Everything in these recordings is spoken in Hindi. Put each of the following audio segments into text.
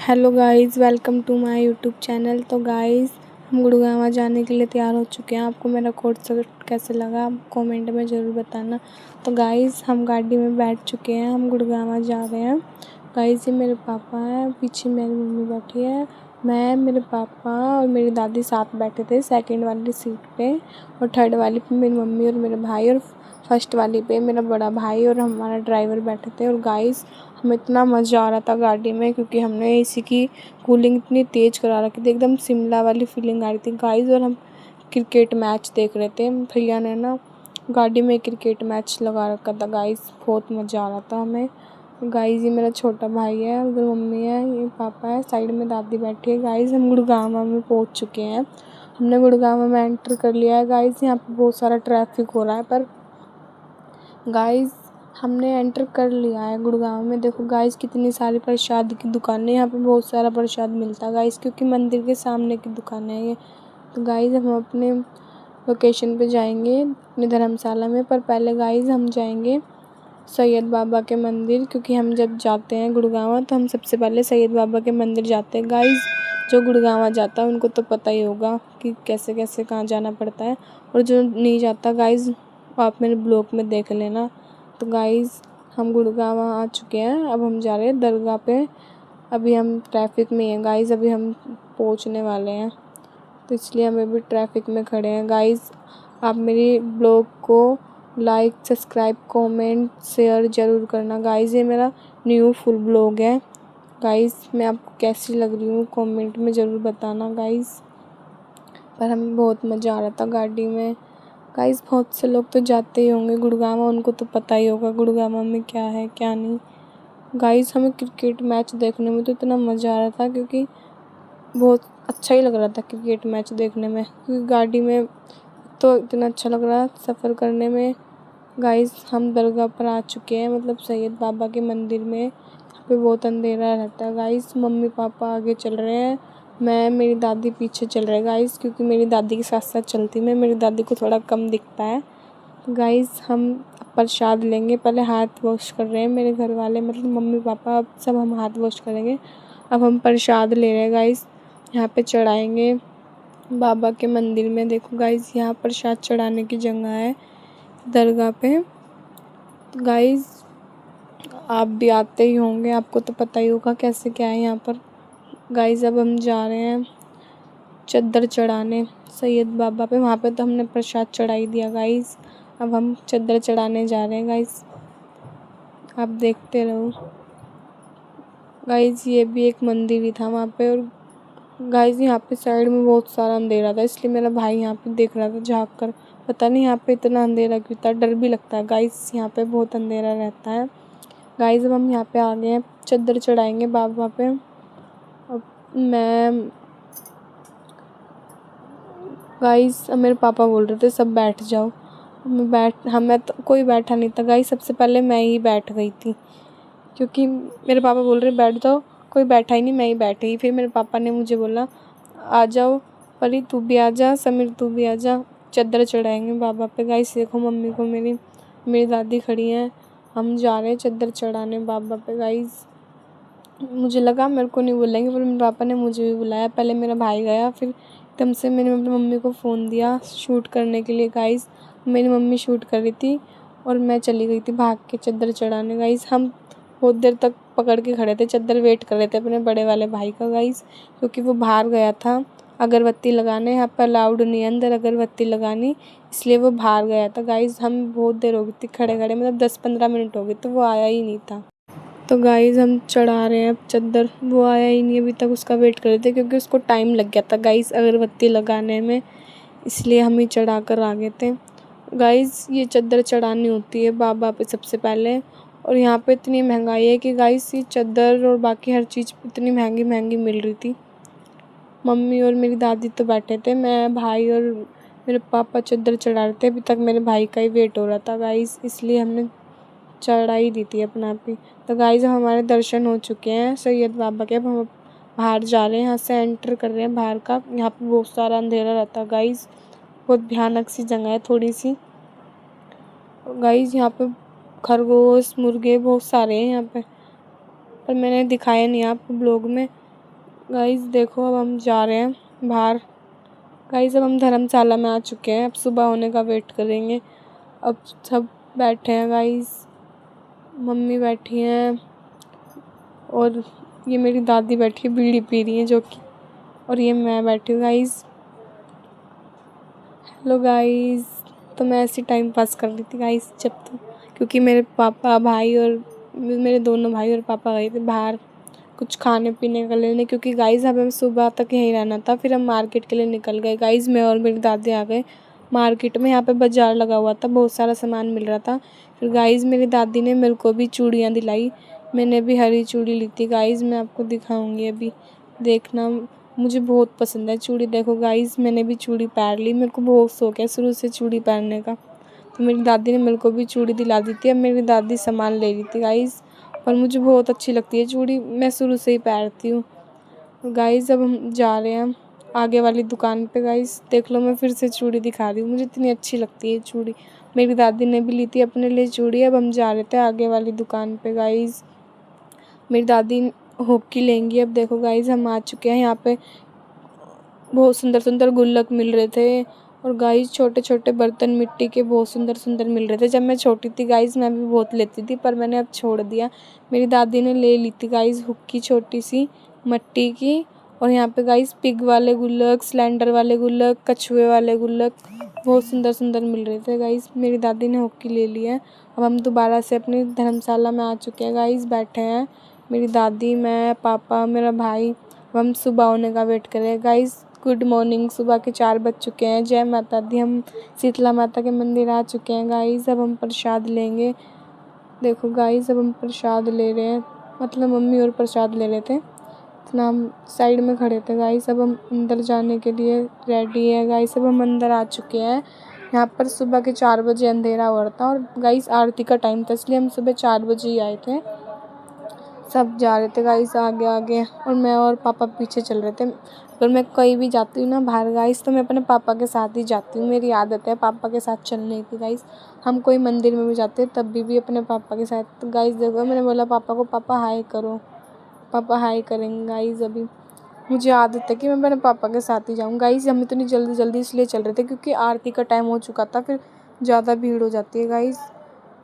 Hello guys, welcome to my YouTube channel. तो गाइस, हम गुड़गांव जाने के लिए तैयार हो चुके हैं। आपको मेरा कोट सेट कैसे लगा आप कमेंट में ज़रूर बताना। तो गाइस, हम गाड़ी में बैठ चुके हैं, हम गुड़गांव जा रहे हैं। गाइस, ये मेरे पापा हैं, पीछे मेरी मम्मी बैठी है। मैं, मेरे पापा और मेरी दादी साथ बैठे थे सेकंड वाली सीट पे, और थर्ड वाली पे मेरी मम्मी और मेरे भाई, और फर्स्ट वाली पे मेरा बड़ा भाई और हमारा ड्राइवर बैठे थे। और गाइस, हमें इतना मज़ा आ रहा था गाड़ी में, क्योंकि हमने एसी की कूलिंग इतनी तेज़ करा रखी थी, एकदम शिमला वाली फीलिंग आ रही थी गाइस। और हम क्रिकेट मैच देख रहे थे। भैया ने ना गाड़ी में क्रिकेट मैच लगा रखा था गाइस, बहुत मज़ा आ रहा था हमें। गाइस, ये मेरा छोटा भाई है, उधर मम्मी है, ये पापा है, साइड में दादी बैठी है। गाइस, हम गुड़गांव में पहुंच चुके हैं। हमने गुड़गांव में एंटर कर लिया है। गाइस, यहाँ पे बहुत सारा ट्रैफिक हो रहा है, पर गाइस हमने एंटर कर लिया है गुड़गांव में। देखो गाइस, कितनी सारी प्रसाद की दुकानें, यहाँ पे बहुत सारा प्रसाद मिलता है गाइस, क्योंकि मंदिर के सामने की दुकान है ये। तो गाइस, हम अपने लोकेशन पे जाएंगे, अपनी धर्मशाला में, पर पहले गाइस हम जाएंगे सैयद बाबा के मंदिर, क्योंकि हम जब जाते हैं गुड़गांव तो हम सबसे पहले सैयद बाबा के मंदिर जाते हैं। गाइस, जो गुड़गांव जाता है उनको तो पता ही होगा कि कैसे कैसे कहाँ जाना पड़ता है, और जो नहीं जाता गाइस, आप मेरे ब्लॉग में देख लेना। तो गाइस, हम गुड़गांव आ चुके हैं, अब हम जा रहे हैं दरगाह पे। अभी हम ट्रैफिक में हैं गाइस, अभी हम पहुंचने वाले हैं, तो इसलिए हम अभी ट्रैफिक में खड़े हैं। गाइस, आप मेरी ब्लॉग को लाइक, सब्सक्राइब, कमेंट, शेयर ज़रूर करना। गाइस, ये मेरा न्यू फुल ब्लॉग है। गाइस, मैं आपको कैसी लग रही हूँ कमेंट में ज़रूर बताना गाइस। पर हमें बहुत मज़ा आ रहा था गाड़ी में। गाइस, बहुत से लोग तो जाते ही होंगे गुड़गांव, उनको तो पता ही होगा गुड़गांव में क्या है क्या नहीं। गाइस, हमें क्रिकेट मैच देखने में तो इतना मज़ा आ रहा था, क्योंकि बहुत अच्छा ही लग रहा था क्रिकेट मैच देखने में, क्योंकि गाड़ी में तो इतना अच्छा लग रहा सफ़र करने में। गाइस, हम दरगाह पर आ चुके हैं, मतलब सैयद बाबा के मंदिर में। यहाँ पे बहुत अंधेरा रहता है गाइस। मम्मी पापा आगे चल रहे हैं, मैं, मेरी दादी पीछे चल रहे हैं गाइस, क्योंकि मेरी दादी के साथ साथ चलती मैं, मेरी दादी को थोड़ा कम दिखता है। तो गाइस, हम प्रसाद लेंगे, पहले हाथ वॉश कर रहे हैं मेरे घर वाले, मतलब मम्मी पापा, अब सब हम हाथ वॉश करेंगे। अब हम प्रसाद ले रहे हैं गाइस, यहाँ पे चढ़ाएंगे बाबा के मंदिर में। देखो गाइस, यहाँ प्रसाद चढ़ाने की जगह है दरगाह पे। तो गाइस, आप भी आते ही होंगे, आपको तो पता ही होगा कैसे क्या है यहाँ पर। गाइस, अब हम जा रहे हैं चद्दर चढ़ाने सैयद बाबा पे। वहाँ पे तो हमने प्रसाद चढ़ा ही दिया गाइस, अब हम चद्दर चढ़ाने जा रहे हैं गाइस, आप देखते रहो। गाइस, ये भी एक मंदिर ही था वहाँ पे। और गाइस, यहाँ पे साइड में बहुत सारा अंधेरा था, इसलिए मेरा भाई यहाँ पे देख रहा था झाँक कर। पता नहीं यहाँ पे इतना अंधेरा क्यों था, डर भी लगता है गाइस, यहाँ पे बहुत अंधेरा रहता है। गाइस, अब हम यहाँ पे आ गए हैं, चद्दर चढ़ाएंगे बाबा पे। अब मैं गाइस, अब मेरे पापा बोल रहे थे सब बैठ जाओ, हमें तो कोई बैठा नहीं था गाइस, सबसे पहले मैं ही बैठ गई थी, क्योंकि मेरे पापा बोल रहे बैठ जाओ, कोई बैठा ही नहीं, मैं ही बैठ गई। फिर मेरे पापा ने मुझे बोला आ जाओ परी, तू भी आ जा, समीर तू भी आ जा, चद्दर चढ़ाएंगे बाबा पे। गाइस, देखो मम्मी को मेरी दादी खड़ी हैं, हम जा रहे हैं चद्दर चढ़ाने बाबा पे। गाइस, मुझे लगा मेरे को नहीं बुलाएंगे, पर मेरे पापा ने मुझे भी बुलाया। पहले मेरा भाई गया, फिर एकदम से मैंने अपनी मम्मी को फ़ोन दिया शूट करने के लिए। गाइस, मेरी मम्मी शूट कर रही थी और मैं चली गई थी भाग के चद्दर चढ़ाने। गाइस, हम बहुत देर तक पकड़ के खड़े थे, चद्दर वेट कर रहे थे अपने बड़े वाले भाई का गाइस, क्योंकि वो बाहर गया था अगरबत्ती लगाने। यहाँ पर अलाउड नहीं है अंदर अगरबत्ती लगानी, इसलिए वो बाहर गया था। गाइस, हम बहुत देर हो गई थी खड़े खड़े, मतलब 10-15 मिनट हो गए, तो वो आया ही नहीं था। तो गाइस, हम चढ़ा रहे हैं अब चद्दर, वो आया ही नहीं अभी तक, उसका वेट कर रहे थे, क्योंकि उसको टाइम लग गया था गाइस अगरबत्ती लगाने में, इसलिए हम ही चढ़ा कर आ गए थे। गाइस, ये चद्दर चढ़ानी होती है बाबा पे सबसे पहले, और यहाँ पे इतनी महंगाई है कि गाइस, ये चद्दर और बाकी हर चीज़ इतनी महंगी महंगी मिल रही थी। मम्मी और मेरी दादी तो बैठे थे, मैं, भाई और मेरे पापा चद्दर चढ़ा रहे थे। अभी तक मेरे भाई का ही वेट हो रहा था गाइस, इसलिए हमने चढ़ा ही दी थी अपना आप ही। तो गाइस, अब हमारे दर्शन हो चुके हैं सैयद बाबा के। अब हम बाहर जा रहे हैं, यहाँ से एंटर कर रहे हैं बाहर का। यहाँ पे बहुत सारा अंधेरा रहता है गाइस, बहुत भयानक सी जगह है थोड़ी सी। गाइस, यहाँ पे खरगोश, मुर्गे बहुत सारे हैं यहाँ पे, पर मैंने दिखाया नहीं आपको ब्लॉग में। गाइस देखो अब हम जा रहे हैं बाहर। गाइस अब हम धर्मशाला में आ चुके हैं। अब सुबह होने का वेट करेंगे। अब सब बैठे हैं गाइस, मम्मी बैठी हैं और ये मेरी दादी बैठी है, बीड़ी पी रही है जो कि, और ये मैं बैठी हूँ गाइस। Hello guys. तो मैं ऐसे टाइम पास कर रही थी गाइस जब तो, क्योंकि मेरे पापा भाई और मेरे दोनों भाई और पापा गए थे बाहर कुछ खाने पीने का लेने, क्योंकि गाइस हमें सुबह तक यहीं रहना था। फिर हम मार्केट के लिए निकल गए गाइस। मैं और मेरी दादी आ गए मार्केट में। यहाँ पे बाज़ार लगा हुआ था, बहुत सारा सामान मिल रहा था। फिर गाइस मेरी दादी ने मेरे को भी चूड़ियाँ दिलाई। मैंने भी हरी चूड़ी ली थी गाइस, मैं आपको दिखाऊंगी अभी, देखना। मुझे बहुत पसंद है चूड़ी। देखो गाइस मैंने भी चूड़ी पहन ली। मेरे को बहुत शौक है शुरू से चूड़ी पहनने का, तो मेरी दादी ने मेरे को भी चूड़ी दिला दी थी। अब मेरी दादी सामान ले रही थी गाइस, और मुझे बहुत अच्छी लगती है चूड़ी, मैं शुरू से ही पहनती हूँ। गाइस अब हम जा रहे हैं आगे वाली दुकान पे। गाइस देख लो मैं फिर से चूड़ी दिखा रही हूँ, मुझे इतनी अच्छी लगती है चूड़ी। मेरी दादी ने भी ली थी अपने लिए चूड़ी। अब हम जा रहे थे आगे वाली दुकान पे गाइस। मेरी दादी हॉकी लेंगी। अब देखो गाइस हम आ चुके हैं यहाँ पे। बहुत सुंदर सुंदर गुल्लक मिल रहे थे, और गाइस छोटे छोटे बर्तन मिट्टी के बहुत सुंदर सुंदर मिल रहे थे। जब मैं छोटी थी गाइस मैं भी बहुत लेती थी, पर मैंने अब छोड़ दिया। मेरी दादी ने ले ली थी गाइस हुक्की छोटी सी मिट्टी की। और यहाँ पे गाइस पिग वाले गुल्लक, सिलेंडर वाले गुल्लक, कछुए वाले गुल्लक बहुत सुंदर सुंदर मिल रहे थे गाइस। मेरी दादी ने हुक्की ले ली है। अब हम दोबारा से अपनी धर्मशाला में आ चुके हैं गाइस, बैठे हैं मेरी दादी, मैं, पापा, मेरा भाई। अब हम सुबह होने का वेट कर रहे हैं गाइस। Good morning. सुबह के 4 बज चुके हैं। जय माता दी। हम शीतला माता के मंदिर आ चुके हैं गाइस। अब हम प्रसाद लेंगे। देखो गाइस अब हम प्रसाद ले रहे हैं, मतलब मम्मी और प्रसाद ले रहे थे, इतना हम साइड में खड़े थे गाइस। अब हम अंदर जाने के लिए रेडी है गाइस। अब हम अंदर आ चुके हैं। यहाँ पर सुबह के 4 बजे अंधेरा हो रहा था, और गाइस आरती का टाइम था, इसलिए हम सुबह 4 बजे ही आए थे। सब जा रहे थे गाइस आगे आगे, और मैं और पापा पीछे चल रहे थे। अगर मैं कहीं भी जाती हूँ ना बाहर गाइस, तो मैं अपने पापा के साथ ही जाती हूँ। मेरी आदत है पापा के साथ चलने की गाइस। हम कोई मंदिर में भी जाते हैं तब भी अपने पापा के साथ। तो गाइस देखो मैंने बोला पापा को, पापा हाय करो। पापा हाय करेंगे गाइस। अभी मुझे आदत है कि मैं अपने पापा के साथ ही जाऊँ गाइस। हम इतनी जल्दी जल्दी इसलिए चल रहे थे क्योंकि आरती का टाइम हो चुका था, फिर ज़्यादा भीड़ हो जाती है गाइस।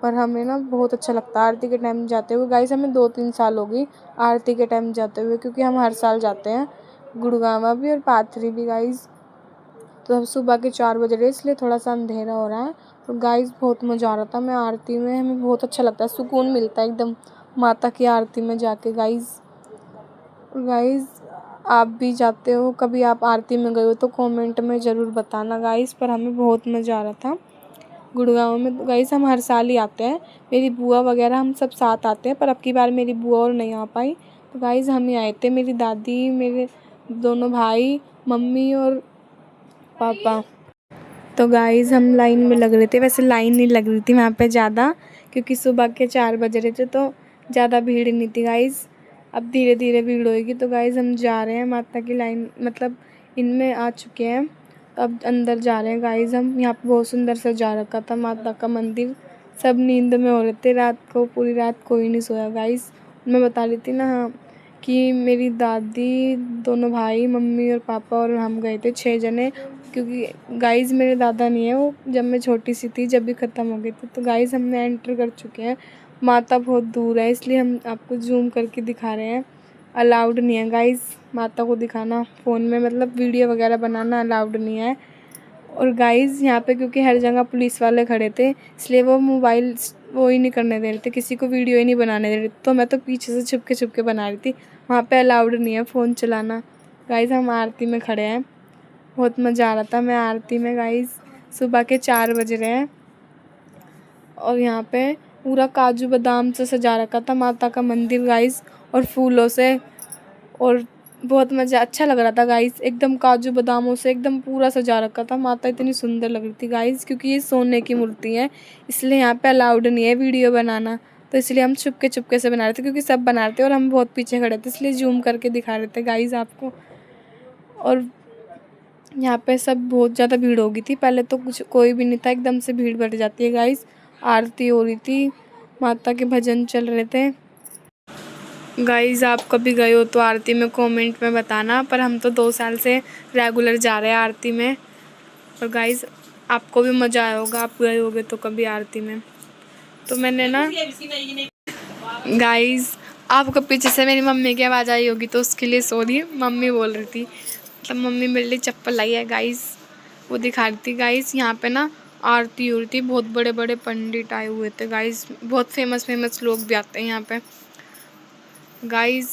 पर हमें ना बहुत अच्छा लगता है आरती के टाइम जाते हुए गाइस। हमें 2-3 साल हो गई आरती के टाइम जाते हुए, क्योंकि हम हर साल जाते हैं, गुड़गांवा भी और पाथरी भी गाइस। तो हम सुबह के 4 बज रहे, इसलिए थोड़ा सा अंधेरा हो रहा है। और गाइस बहुत मज़ा आ रहा था मैं आरती में, हमें बहुत अच्छा लगता है, सुकून मिलता है एकदम माता की आरती में जाके गाइस। गाइस आप भी जाते हो कभी, आप आरती में गए हो तो कमेंट में ज़रूर बताना गाइस। पर हमें बहुत मज़ा आ रहा था गुड़गांव में। तो गाइस हम हर साल ही आते हैं, मेरी बुआ वगैरह हम सब साथ आते हैं, पर अब की बार मेरी बुआ और नहीं आ पाई, तो गाइस हम ही आए थे, मेरी दादी, मेरे दोनों भाई, मम्मी और पापा। तो गाइस हम लाइन में लग रहे थे, वैसे लाइन नहीं लग रही थी वहाँ पे ज़्यादा, क्योंकि सुबह के 4 बज रहे थे तो ज़्यादा भीड़ नहीं थी गाइस। अब धीरे धीरे भीड़ होएगी। तो गाइस हम जा रहे हैं माता की लाइन, मतलब इनमें आ चुके हैं, तो अब अंदर जा रहे हैं गाइस हम। यहाँ पे बहुत सुंदर सजा रखा था माता का मंदिर। सब नींद में हो रहे थे रात को, पूरी रात कोई नहीं सोया गाइस। मैं बता रही थी ना, हाँ, कि मेरी दादी, दोनों भाई, मम्मी और पापा और हम गए थे 6 जने, क्योंकि गाइस मेरे दादा नहीं है, वो जब मैं छोटी सी थी जब भी ख़त्म हो गए थे। तो गाइस हमने एंटर कर चुके हैं। माता बहुत दूर है, इसलिए हम आपको जूम करके दिखा रहे हैं। अलाउड नहीं है गाइस माता को दिखाना फ़ोन में, मतलब वीडियो वगैरह बनाना अलाउड नहीं है। और गाइस यहाँ पे क्योंकि हर जगह पुलिस वाले खड़े थे, इसलिए वो मोबाइल वो ही नहीं करने दे रहे थे, किसी को वीडियो ही नहीं बनाने दे रहे थे। तो मैं तो पीछे से छुप के बना रही थी। वहाँ पे अलाउड नहीं है फ़ोन चलाना। गाइस हम आरती में खड़े हैं, बहुत मज़ा आ रहा था मैं आरती में गाइस। सुबह के 4 बज रहे हैं, और यहाँ पे पूरा काजू बादाम से सजा रखा था माता का मंदिर गाइस, और फूलों से, और बहुत मज़ा अच्छा लग रहा था गाइस। एकदम काजू बादामों से एकदम पूरा सजा रखा था। माता इतनी सुंदर लग रही थी गाइस, क्योंकि ये सोने की मूर्ति है, इसलिए यहाँ पे अलाउड नहीं है वीडियो बनाना। तो इसलिए हम छुपके से बना रहे थे, क्योंकि सब बना रहे थे और हम बहुत पीछे खड़े थे, इसलिए जूम करके दिखा रहे थे गाइस आपको। और यहाँ पे सब बहुत ज़्यादा भीड़ हो गई थी, पहले तो कुछ कोई भी नहीं था, एकदम से भीड़ बढ़ जाती है गाइस। आरती हो रही थी, माता के भजन चल रहे थे। गाइज़ आप कभी गए हो तो आरती में कमेंट में बताना, पर हम तो 2 साल से रेगुलर जा रहे हैं आरती में। और गाइज़ आपको भी मज़ा आया होगा, आप गए होगे तो कभी आरती में। तो मैंने ना गाइज़ आपको पीछे से मेरी मम्मी की आवाज़ आई होगी तो उसके लिए सॉरी, मम्मी बोल रही थी। मतलब मम्मी मेरे लिए चप्पल लाई है गाइज़, वो दिखा रही थी। गाइज़ यहाँ पे ना आरती हो रही थी, बहुत बड़े बड़े पंडित आए हुए थे गाइज़, बहुत फेमस लोग भी आते हैं यहाँ पे। गाइज़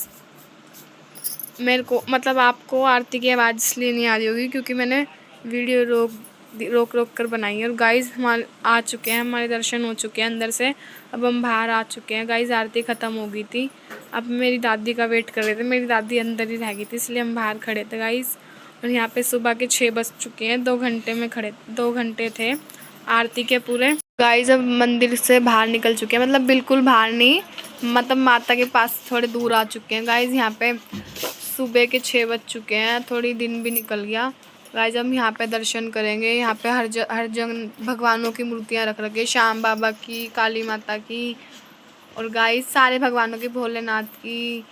मेरे को मतलब आपको आरती की आवाज़ इसलिए नहीं आ रही होगी क्योंकि मैंने वीडियो रोक कर बनाई है। और गाइज़ हमारे आ चुके हैं, हमारे दर्शन हो चुके हैं अंदर से। अब हम बाहर आ चुके हैं गाइज़, आरती ख़त्म हो गई थी। अब मेरी दादी का वेट कर रहे थे, मेरी दादी अंदर ही रह गई थी इसलिए हम बाहर खड़े थे गाइज़। और यहाँ पे सुबह के 6 बज चुके हैं, 2 घंटे थे आरती के पूरे। गाइज़ अब मंदिर से बाहर निकल चुके हैं, मतलब बिल्कुल बाहर नहीं, मतलब माता के पास थोड़े दूर आ चुके हैं गाइज़। यहाँ पे सुबह के 6 बज चुके हैं, थोड़ी दिन भी निकल गया। गाइज़ हम यहाँ पे दर्शन करेंगे। यहाँ पे हर जगह भगवानों की मूर्तियाँ रख रखी है, श्याम बाबा की, काली माता की, और गाइज़ सारे भगवानों की, भोलेनाथ की,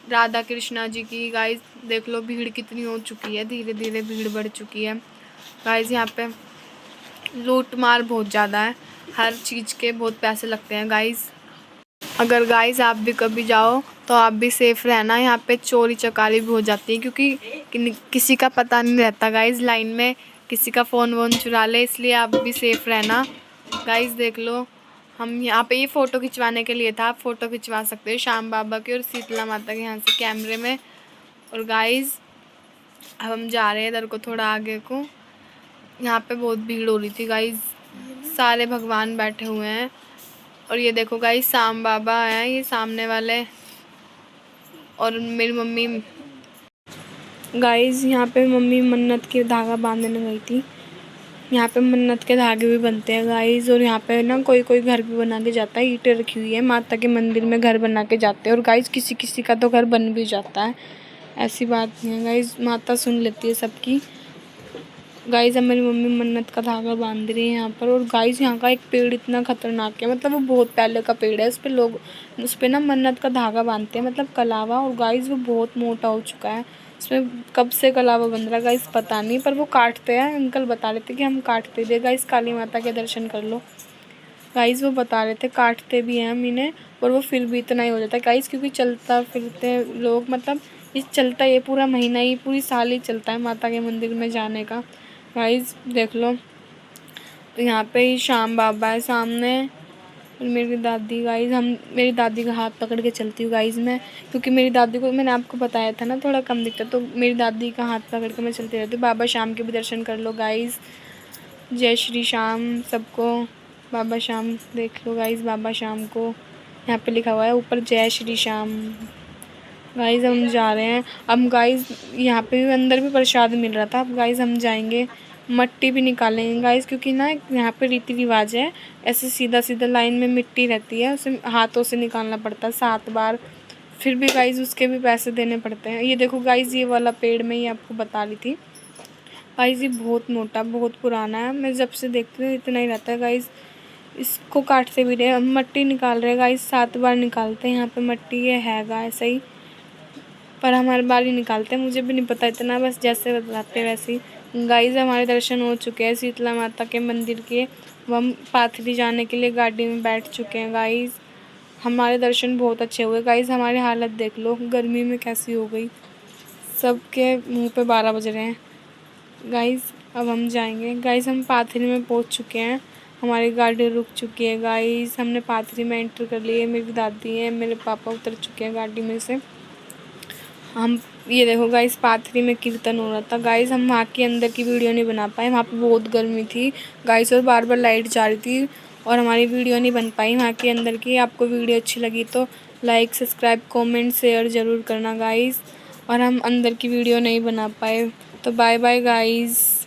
राधा कृष्णा जी की। गाइज़ देख लो भीड़ कितनी हो चुकी है, धीरे धीरे भीड़ बढ़ चुकी है। गाइज़ यहाँ पे लूट मार बहुत ज़्यादा है, हर चीज़ के बहुत पैसे लगते हैं गाइज़। अगर गाइज़ आप भी कभी जाओ तो आप भी सेफ़ रहना। यहाँ पे चोरी चकारी भी हो जाती है क्योंकि किसी का पता नहीं रहता गाइज़, लाइन में किसी का फ़ोन वोन चुरा ले, इसलिए आप भी सेफ़ रहना। गाइज़ देख लो हम यहाँ पे ये फ़ोटो खिंचवाने के लिए था, आप फ़ोटो खिंचवा सकते हो श्याम बाबा की और शीतला माता के यहाँ से कैमरे में। और गाइज़ अब हम जा रहे हैं इधर को, थोड़ा आगे को। यहाँ पे बहुत भीड़ हो रही थी गाइज़, सारे भगवान बैठे हुए हैं। और ये देखो गाइस श्याम बाबा हैं ये सामने वाले, और मेरी मम्मी गाइस यहाँ पे मम्मी मन्नत के धागा बांधने गई थी। यहाँ पे मन्नत के धागे भी बनते हैं गाइस। और यहाँ पे ना कोई कोई घर भी बना के जाता है, ईंटें रखी हुई है, माता के मंदिर में घर बना के जाते हैं। और गाइस किसी किसी का तो घर बन भी जाता है, ऐसी बात नहीं है गाइस, माता सुन लेती है सबकी। गाइज़ अब मेरी मम्मी मन्नत का धागा बांध रही है यहाँ पर। और गाइज़ यहाँ का एक पेड़ इतना ख़तरनाक है, मतलब वो बहुत पहले का पेड़ है, उस पर ना मन्नत का धागा बांधते हैं, मतलब कलावा। और गाइज़ वो बहुत मोटा हो चुका है, इसमें कब से कलावा बन रहा है गाइज़ पता नहीं, पर वो काटते हैं। अंकल बता रहे थे कि हम काटते थे। गाइज़ काली माता के दर्शन कर लो। गाइज़ वो बता रहे थे काटते भी हैं हम इन्हें, और वो फिर भी इतना ही हो जाता है गाइज़, क्योंकि चलता फिरते लोग, मतलब इस चलता ये पूरा महीना ही, पूरी साल ही चलता है माता के मंदिर में जाने का। गाइज़ देख लो तो यहाँ पे ही श्याम बाबा है सामने, और मेरी दादी। गाइज़ हम मेरी दादी का हाथ पकड़ के चलती हूँ गाइज़ मैं, क्योंकि मेरी दादी को मैंने आपको बताया था ना थोड़ा कम दिखता, तो मेरी दादी का हाथ पकड़ के मैं चलती रहती हूँ। बाबा श्याम के भी दर्शन कर लो गाइज़, जय श्री श्याम सबको। बाबा श्याम देख लो गाइज़, बाबा श्याम को यहाँ पे लिखा हुआ है ऊपर जय श्री श्याम। गाइज़ हम जा रहे हैं अब। गाइज़ यहाँ पे भी अंदर भी प्रसाद मिल रहा था। अब गाइज़ हम जाएंगे, मट्टी भी निकालेंगे गाइज़, क्योंकि ना यहाँ पे रीति रिवाज है, ऐसे सीधा सीधा लाइन में मिट्टी रहती है, उसे हाथों से निकालना पड़ता है 7 बार, फिर भी गाइज़ उसके भी पैसे देने पड़ते हैं। ये देखो गाइज़ ये वाला पेड़ मैं ये आपको बता रही थी गाइज़, ये बहुत मोटा बहुत पुराना है, मैं जब से देखती हूँ इतना ही रहता है गाइज़। इसको काटते भी रहे, मट्टी निकाल रहे गाइज़, 7 बार निकालते हैं यहाँ पे मट्टी, ये हैगा ऐसा ही, पर हमारे बाल ही निकालते हैं, मुझे भी नहीं पता इतना, बस जैसे बताते वैसे ही। गाइज़ हमारे दर्शन हो चुके हैं शीतला माता के मंदिर के, हम पाथरी जाने के लिए गाड़ी में बैठ चुके हैं गाइज़। हमारे दर्शन बहुत अच्छे हुए गाइज़, हमारी हालत देख लो गर्मी में कैसी हो गई, सबके मुंह पे 12 बज रहे हैं गाइज़। अब हम जाएंगे गाइज़, हम पाथरी में पहुंच चुके हैं, हमारी गाड़ी रुक चुकी है गाइज़, हमने पाथरी में एंटर कर लिए। मेरी दादी है, मेरे पापा उतर चुके हैं गाड़ी में से। हम ये देखो गाइस पाथरी में कीर्तन हो रहा था गाइस, हम वहाँ के अंदर की वीडियो नहीं बना पाए, वहाँ पे बहुत गर्मी थी गाइस और बार बार लाइट जा रही थी, और हमारी वीडियो नहीं बन पाई वहाँ के अंदर की। आपको वीडियो अच्छी लगी तो लाइक सब्सक्राइब कमेंट शेयर ज़रूर करना गाइस, और हम अंदर की वीडियो नहीं बना पाए, तो बाय बाय गाइस।